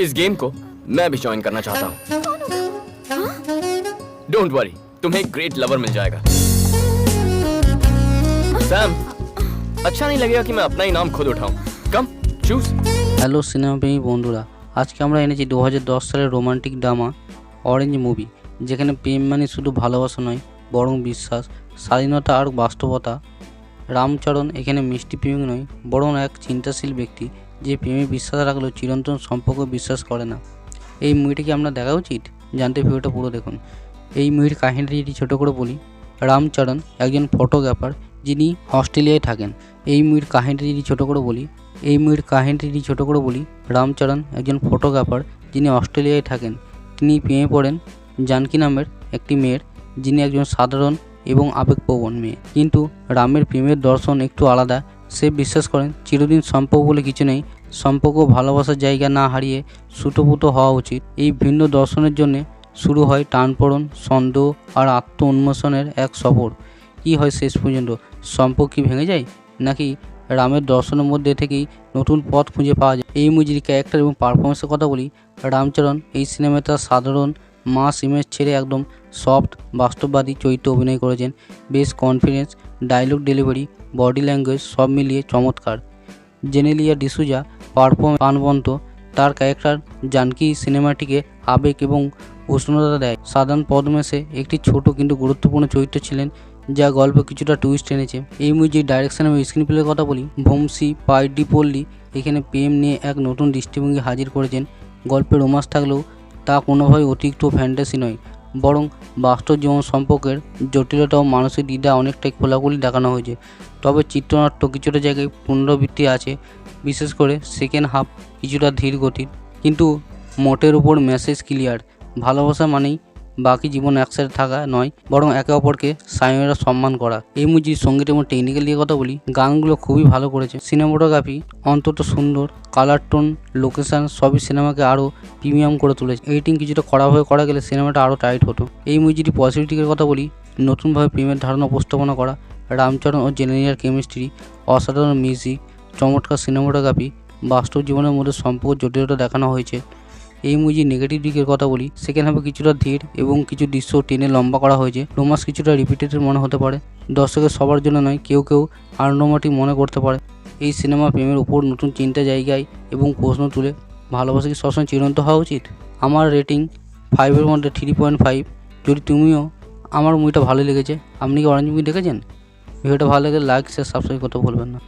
इस गेम को मैं भी ज्वाइन करना चाहता हूँ। डोंट वरी, तुम्हें एक ग्रेट लवर मिल जाएगा। सैम, अच्छा नहीं लगेगा कि मैं अपना ही नाम खुद उठाऊं। कम चूज। হ্যালো সিনেমাপ্রেমী বন্ধুরা, আজকে আমরা এনেছি 2010 সালের রোমান্টিক ড্রামা অরেঞ্জ মুভি, যেখানে প্রেম মানে শুধু ভালোবাসা নয় বরং বিশ্বাস, স্বাধীনতা আর বাস্তবতা। রামচরণ এখানে মিষ্টি প্রেমিক নয় বরং এক চিন্তাশীল ব্যক্তি, যে প্রেমে বিশ্বাস রাখলেও চিরন্তন সম্পর্ক বিশ্বাস করে না। এই মুভিটি কি আমরা দেখা উচিত? জানতে ভিডিওটা পুরো দেখুন। এই মুভির কাহিনীটি যদি ছোটো করে বলি, রামচরণ একজন ফটোগ্রাফার যিনি অস্ট্রেলিয়ায় থাকেন। এই মুভির কাহিনীটি যদি ছোটো করে বলি, রামচরণ একজন ফটোগ্রাফার যিনি অস্ট্রেলিয়ায় থাকেন। তিনি প্রেমে পড়েন জানকী নামের একটি মেয়ের, যিনি একজন সাধারণ এবং আবেগপ্রবণ মেয়ে। কিন্তু রামের প্রেমের দর্শন একটু আলাদা। সে বিশ্বাস করেন চিরদিন সম্পর্ক বলে কিছু নেই, সম্পর্ক ভালোবাসার জায়গা না হারিয়ে সুতোপুত হওয়া উচিত। এই ভিন্ন দর্শনের জন্য শুরু হয় টানপোড়েন, সন্দেহ আর আত্ম উন্মোচনের এক সফর। কী হয় শেষ পর্যন্ত? সম্পর্ক কি ভেঙে যায়, নাকি রামের দর্শনের মধ্যে থেকেই নতুন পথ খুঁজে পাওয়া যায়? এই মুভির ক্যারেক্টার এবং পারফরমেন্সের কথা বলি, রামচরণ এই সিনেমায় তার সাধারণ মাস ইমেজ ছেড়ে একদম সফট বাস্তববাদী চরিত্রে অভিনয় করেছেন। বেশ confidence, dialogue delivery, body language সব মিলিয়ে চমৎকার। জেনেলিয়া ডিসুজা পারফর্ম প্রাণবন্ত। তার ক্যারেক্টার জানকী সিনেমাটিকে আবেগ এবং উষ্ণতা দেয়। সাধারণ পদ্মেশে একটি ছোট কিন্তু গুরুত্বপূর্ণ চরিত্র ছিলেন, যা গল্পে কিছুটা টুইস্ট এনেছে। এই মুভির ডাইরেকশন এবং স্ক্রিন প্লের কথা বলি, ভোমসি পাইডিপল্লি এখানে প্রেম নিয়ে এক নতুন দৃষ্টিভঙ্গি হাজির করেছেন। গল্পে রোমান্স থাকলেও তা কোনোভাবেই অতিরিক্ত ফ্যান্টাসি নয়, বরং বাস্তব জীবন সম্পর্কের জটিলতা ও মানসিক দ্বিধা অনেকটাই খোলাখুলি দেখানো হয়েছে। তবে চিত্রনাট্য কিছুটা জায়গায় পুনরাবৃত্তি আছে, বিশেষ করে সেকেন্ড হাফ কিছুটা ধীর গতির, কিন্তু মোটের উপর মেসেজ ক্লিয়ার। ভালোবাসা মানেই বাকি জীবন একসাথে থাকা নয়, বরং একে অপরকে স্বামীরা সম্মান করা। এই মুভির সঙ্গীত এবং টেকনিক্যাল দিকে কথা বলি, গানগুলো খুবই ভালো করেছে। সিনেমাটোগ্রাফি অন্তত সুন্দর, কালার টোন, লোকেশন সবই সিনেমাকে আরও প্রিমিয়াম করে তুলেছে। এডিটিং কিছুটা কড়াভাবে করা গেলে সিনেমাটা আরও টাইট হতো। এই মুভিটি পজিটিভের কথা বলি, নতুনভাবে প্রেমের ধারণা উপস্থাপনা করা, রামচরণ ও জেনেলিয়ার কেমিস্ট্রি, অসাধারণ মিউজিক, চমৎকার সিনেমাটোগ্রাফি, বাস্তব জীবনের মধ্যে সম্পর্ক জটিলতা দেখানো হয়েছে। এই মুভির নেগেটিভ দিকের কথা বলি, সেকেন্ড হাফে কিছুটা ধীর এবং কিছু দৃশ্য টেনে লম্বা করা হয়েছে। রোমান্স কিছুটা রিপিটেড মনে হতে পারে, দর্শকের সবার জন্য নয়, কেউ আনরোমান্টিক মনে করতে পারে। এই সিনেমা প্রেমের উপর নতুন চিন্তা জায়গায় এবং প্রশ্ন তুলে, ভালোবাসা কি সবসময় চিরন্তন হওয়া উচিত? আমার রেটিং 5-এর মধ্যে 3.5। যদি তুমিও, আমার মুভিটা ভালো লেগেছে। আপনি কি অরেঞ্জ মুভি দেখেছেন? ভিডিওটা ভালো লেগে লাইক শেয়ার সাবস্ক্রাইব করতে ভুলবেন না।